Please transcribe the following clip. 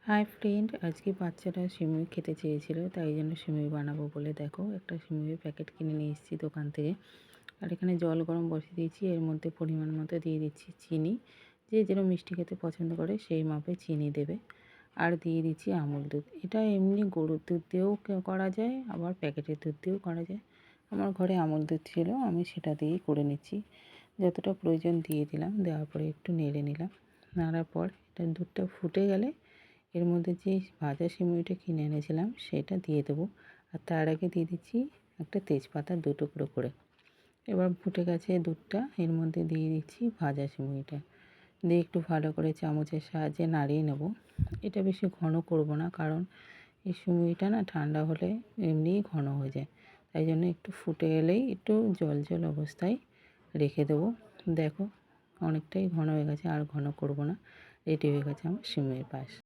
Hi friend, আজকে বাচ্চারা সিমুই খেতে চেয়েছিল, তাই জন্য সিমুই বানাবো বলে দেখো একটা সিমুইয়ের প্যাকেট কিনে নিয়ে এসেছি দোকান থেকে। আর এখানে জল গরম বসিয়ে দিয়েছি, এর মধ্যে পরিমাণ মতো দিয়ে দিচ্ছি চিনি। যে যেরকম মিষ্টি খেতে পছন্দ করে সেই মাপে চিনি দেবে। আর দিয়ে দিচ্ছি আমুল দুধ। এটা এমনি গরুর দুধ দিয়েও করা যায়, আবার প্যাকেটের দুধ দিয়েও করা যায়। আমার ঘরে আমুল দুধ ছিল, আমি সেটা দিয়েই করে নিচ্ছি। যতটা প্রয়োজন দিয়ে দিলাম, দেওয়ার পরে একটু নেড়ে নিলাম। নাড়ার পর এটা দুধটা ফুটে গেলে এর মধ্যে যে ভাজা সিমুইটা কিনে এনেছিলাম সেটা দিয়ে দেবো। আর তার আগে দিয়ে দিচ্ছি একটা তেজপাতা 2 টুকরো করে। এবার ফুটে গেছে দুধটা, এর মধ্যে দিয়ে দিচ্ছি ভাজা সিমুইটা। দিয়ে একটু ভালো করে চামচের সাহায্যে নাড়িয়ে নেব। এটা বেশি ঘন করব না, কারণ এই সিমুইটা না ঠান্ডা হলে এমনিই ঘন হয়ে যায়। তাই জন্য একটু ফুটে গেলেই একটু জল জল অবস্থায় রেখে দেবো। দেখো অনেকটাই ঘন হয়ে গেছে, আর ঘন করব না। রেডি হয়ে গেছে আমার সিমুইয়ের পায়েস।